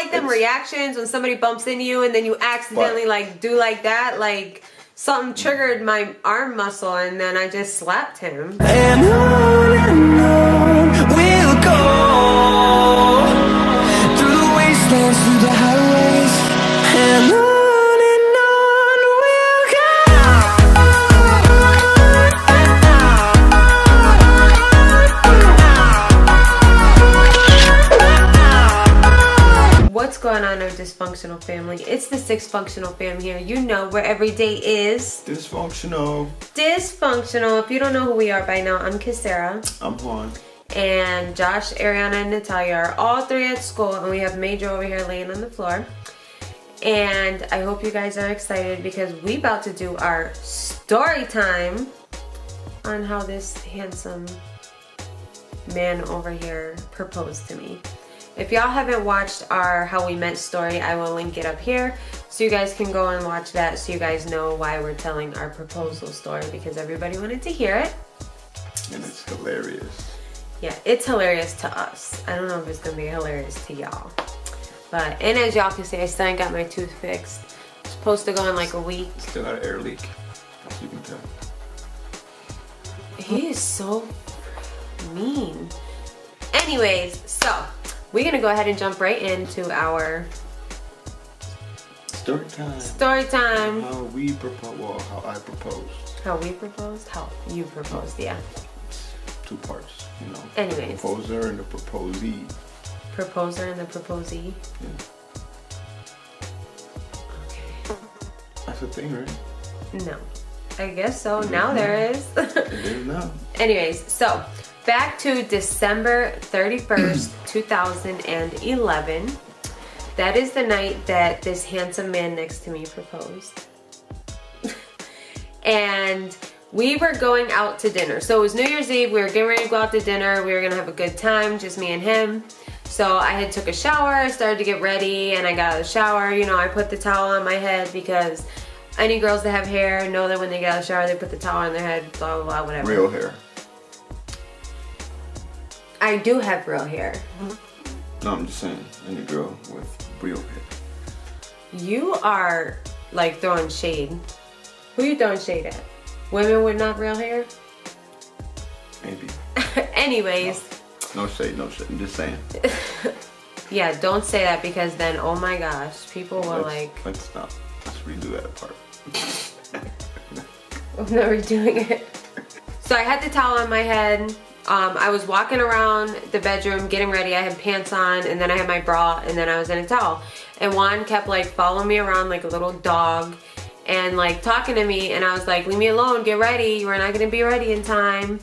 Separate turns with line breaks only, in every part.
like them reactions when somebody bumps into you and then you accidentally like do like that, like something triggered my arm muscle and then I just slapped him.
And on we'll go, through the wastelands, through the highways, and on we'll go.
What's going on, our dysfunctional family? It's the Six Functional fam here. You know where every day is
dysfunctional.
Dysfunctional. If you don't know who we are by now, I'm Kisara.
I'm Juan.
And Josh, Ariana, and Natalia are all three at school, and we have Major over here laying on the floor. And I hope you guys are excited because we about to do our story time on how this handsome man over here proposed to me. If y'all haven't watched our How We Met story, I will link it up here so you guys can go and watch that so you guys know why we're telling our proposal story, because everybody wanted to hear it.
And it's hilarious.
Yeah, it's hilarious to us. I don't know if it's gonna be hilarious to y'all. But, and as y'all can see, I still ain't got my tooth fixed. It's supposed to go in like a week.
Still got an air leak, as you can tell.
He is so mean. Anyways, so we're gonna go ahead and jump right into our
story time.
Story time.
How we propose, well, how I proposed.
How we proposed? How you proposed, yeah.
Two parts, you know.
Anyways.
The proposer and the proposee.
Proposer and the proposee.
Yeah.
Okay.
That's a thing, right?
No. I guess so. Now there is.
It is now.
Anyways, so back to December 31st, 2011. That is the night that this handsome man next to me proposed. And we were going out to dinner. So it was New Year's Eve. We were getting ready to go out to dinner. We were going to have a good time, just me and him. So I had took a shower. I started to get ready and I got out of the shower. You know, I put the towel on my head because any girls that have hair know that when they get out of the shower, they put the towel on their head, blah, blah, blah, whatever.
Real hair.
I do have real hair.
No, I'm just saying, any girl with real hair.
You are like throwing shade. Who you throwing shade at? Women with not real hair?
Maybe.
Anyways.
No shade, no shade. I'm just saying.
Yeah, don't say that because then, oh my gosh, people will
Let's stop. Let's redo that part.
I'm not redoing it. So I had the towel on my head. I was walking around the bedroom getting ready. I had pants on and then I had my bra and then I was in a towel. And Juan kept like following me around like a little dog and like talking to me, and I was like, leave me alone, get ready, we're not gonna be ready in time.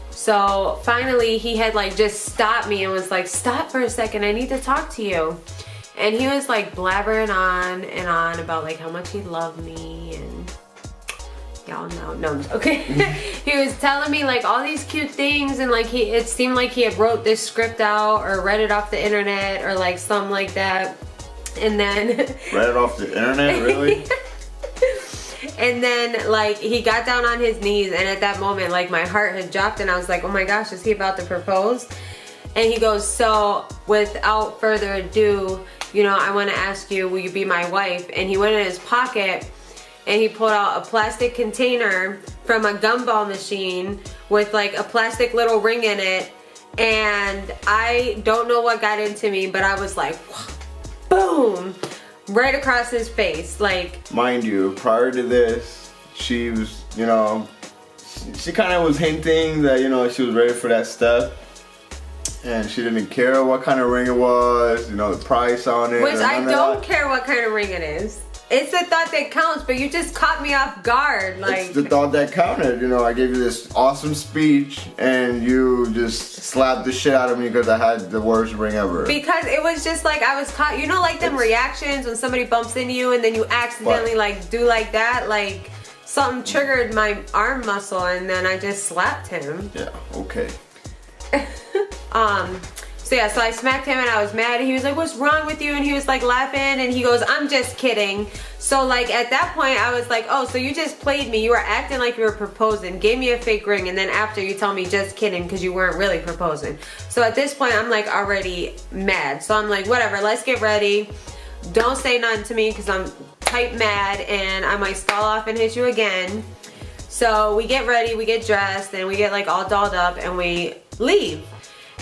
So finally he had like just stopped me and was like, stop for a second, I need to talk to you. And he was like blabbering on and on about like how much he loved me and y'all know, no, okay. He was telling me like all these cute things and like it seemed like he had wrote this script out or read it off the internet or like something like that. And then
read it off the internet, really?
And then like he got down on his knees and at that moment like my heart had dropped and I was like, oh my gosh, is he about to propose? And he goes, so without further ado, you know, I want to ask you, will you be my wife? And he went in his pocket and he pulled out a plastic container from a gumball machine with like a plastic little ring in it. And I don't know what got into me, but I was like, boom, right across his face. Like,
mind you, prior to this, she was, you know, she kind of was hinting that, you know, she was ready for that stuff. And she didn't care what kind of ring it was, you know, the price on it.
Which I don't care what kind of ring it is. It's the thought that counts, but you just caught me off guard. Like,
it's the thought that counted. You know, I gave you this awesome speech and you just slapped the shit out of me because I had the worst ring ever.
Because it was just like I was caught, you know, like them reactions when somebody bumps into you and then you accidentally like do like that, like something triggered my arm muscle and then I just slapped him.
Yeah, okay.
So yeah, so I smacked him and I was mad. He was like, what's wrong with you? And he was like laughing and he goes, I'm just kidding. So like at that point I was like, oh, so you just played me. You were acting like you were proposing, gave me a fake ring, and then after you tell me just kidding because you weren't really proposing. So at this point I'm like already mad. So I'm like, whatever, let's get ready. Don't say nothing to me because I'm type mad and I might stall off and hit you again. So we get ready, we get dressed, and we get like all dolled up and we leave.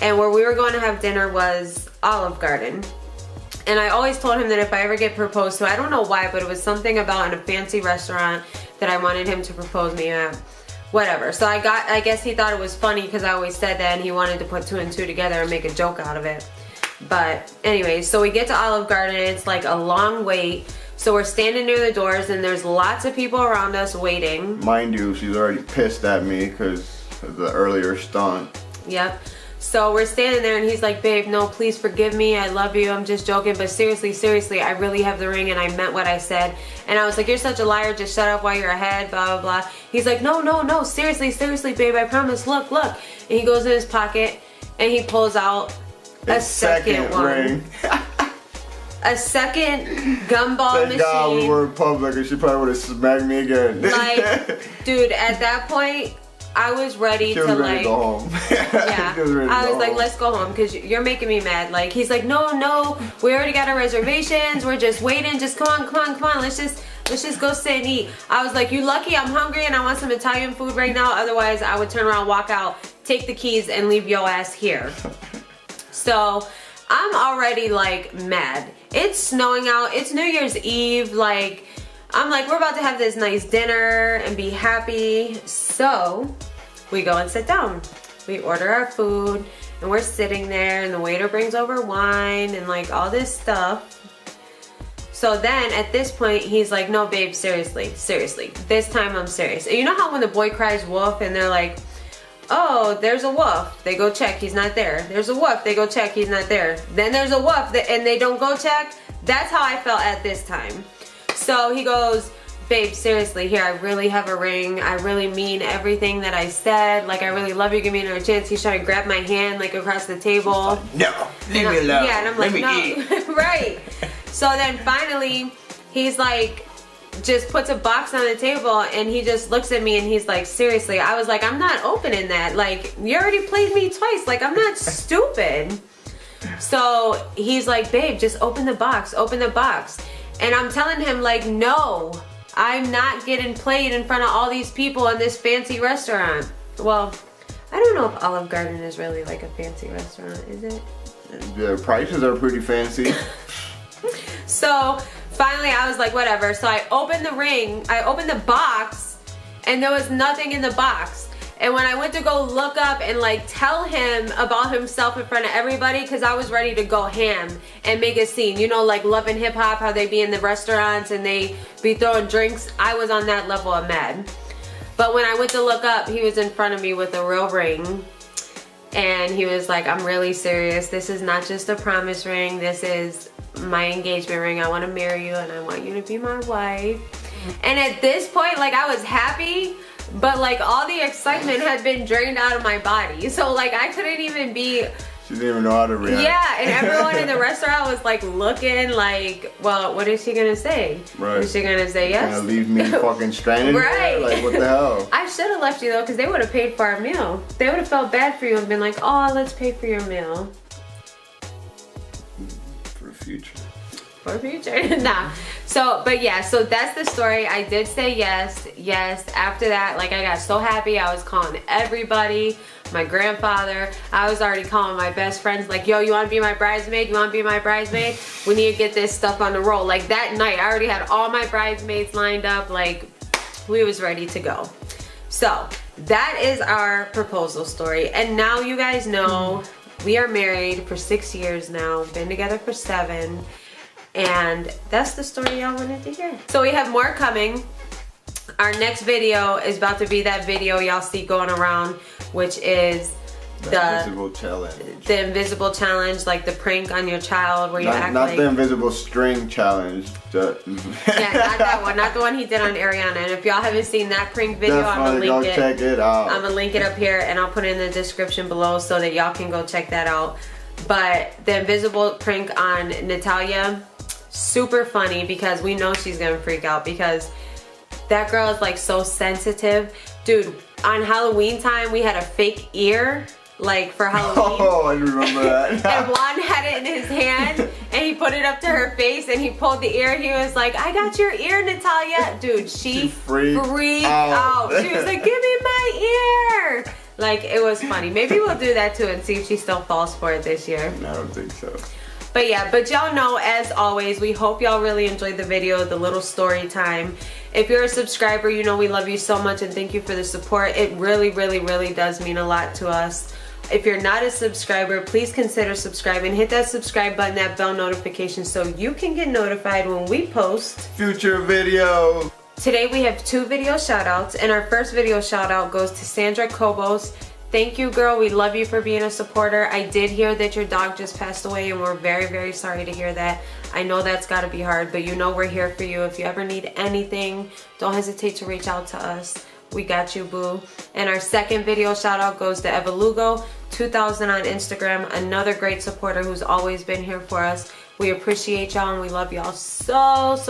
And where we were going to have dinner was Olive Garden. And I always told him that if I ever get proposed to, I don't know why, but it was something about in a fancy restaurant that I wanted him to propose me at. Whatever. So I guess he thought it was funny because I always said that and he wanted to put 2 and 2 together and make a joke out of it. But anyways, so we get to Olive Garden. It's like a long wait. So we're standing near the doors and there's lots of people around us waiting.
Mind you, she's already pissed at me because of the earlier stunt.
Yep. So we're standing there and he's like, babe, no, please forgive me. I love you. I'm just joking. But seriously, seriously, I really have the ring and I meant what I said. And I was like, you're such a liar. Just shut up while you're ahead, blah, blah, blah. He's like, no, no, no. Seriously, seriously, babe, I promise. Look, look. And he goes in his pocket and he pulls out a second one. Ring. A second gumball
Thank
machine.
God we were in public and she probably would have smacked me again.
Like, dude, at that point, I was ready to like
go home.
Yeah, I was like, let's go home because you're making me mad. Like, he's like, no, no, we already got our reservations. We're just waiting. Just come on, come on, come on. Let's just go sit and eat. I was like, you lucky I'm hungry and I want some Italian food right now. Otherwise, I would turn around, walk out, take the keys, and leave your ass here. So I'm already like mad. It's snowing out. It's New Year's Eve. Like, I'm like, we're about to have this nice dinner and be happy. So we go and sit down. We order our food and we're sitting there and the waiter brings over wine and like all this stuff. So then at this point he's like, no babe, seriously, seriously, this time I'm serious. And you know how when the boy cries wolf and they're like, oh, there's a wolf, they go check, he's not there. There's a wolf, they go check, he's not there. Then there's a wolf and they don't go check. That's how I felt at this time. So he goes, babe, seriously, here, I really have a ring. I really mean everything that I said. Like, I really love you. Give me another chance. He's trying to grab my hand, like, across the table.
Like, no, leave me alone.
Yeah, and I'm like, no. Right. So then finally, he's like, just puts a box on the table and he just looks at me and he's like, seriously. I was like, I'm not opening that. Like, you already played me twice. Like, I'm not stupid. So he's like, babe, just open the box. Open the box. And I'm telling him like, no, I'm not getting played in front of all these people in this fancy restaurant. Well, I don't know if Olive Garden is really like a fancy restaurant, is it?
The prices are pretty fancy.
So finally I was like, whatever. So I opened the ring, I opened the box, and there was nothing in the box. And when I went to go look up and like tell him about himself in front of everybody, because I was ready to go ham and make a scene. You know, like Love and Hip Hop, how they be in the restaurants and they be throwing drinks. I was on that level of mad. But when I went to look up, he was in front of me with a real ring. And he was like, I'm really serious. This is not just a promise ring. This is my engagement ring. I want to marry you and I want you to be my wife. And at this point, like, I was happy, but like all the excitement had been drained out of my body. So like I couldn't even be...
She didn't even know how to react.
Yeah, and everyone in the restaurant was like looking like, well, what is she gonna say?
Right.
Is she gonna say yes?
Gonna leave me fucking stranded?
Right.
Like, what the hell?
I should have left you though, because they would have paid for our meal. They would have felt bad for you and been like, oh, let's pay for your meal.
For the future.
For future. Nah. So, but yeah, so that's the story. I did say yes. Yes. After that, like, I got so happy. I was calling everybody, my grandfather. I was already calling my best friends like, yo, you want to be my bridesmaid? You want to be my bridesmaid? We need to get this stuff on the roll. Like that night, I already had all my bridesmaids lined up. Like, we was ready to go. So that is our proposal story. And now you guys know we are married for 6 years now. Been together for 7. And that's the story y'all wanted to hear. So we have more coming. Our next video is about to be that video y'all see going around, which is the
invisible challenge.
The invisible challenge, like the prank on your child where you act
not
like...
the invisible string challenge.
Yeah, not that one. Not the one he did on Ariana. And if y'all haven't seen that prank video, I'm gonna link it.
Check it out.
I'm gonna link it up here and I'll put it in the description below so that y'all can go check that out. But the invisible prank on Natalia, super funny because we know she's gonna freak out because that girl is like so sensitive. Dude, on Halloween time we had a fake ear like for Halloween.
Oh, I remember that.
And Juan had it in his hand and he put it up to her face and he pulled the ear. He was like, I got your ear, Natalia. Dude, she freaked out. She was like, give me my ear. Like, it was funny. Maybe we'll do that too and see if she still falls for it this year.
I don't think so.
But yeah, but y'all know, as always, we hope y'all really enjoyed the video, the little story time. If you're a subscriber, you know we love you so much and thank you for the support. It really, really, really does mean a lot to us. If you're not a subscriber, please consider subscribing. Hit that subscribe button, that bell notification so you can get notified when we post
future video.
Today we have 2 video shout outs, and our first video shout out goes to Sandra Cobos. Thank you, girl. We love you for being a supporter. I did hear that your dog just passed away and we're very, very sorry to hear that. I know that's gotta be hard, but you know we're here for you. If you ever need anything, don't hesitate to reach out to us. We got you, boo. And our second video shout out goes to Eva Lugo, 2000 on Instagram. Another great supporter who's always been here for us. We appreciate y'all and we love y'all so much.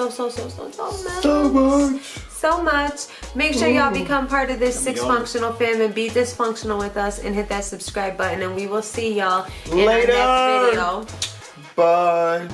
So much. Make sure y'all become part of this 6 functional fam and be dysfunctional with us and hit that subscribe button, and we will see y'all in our next video.
Bye.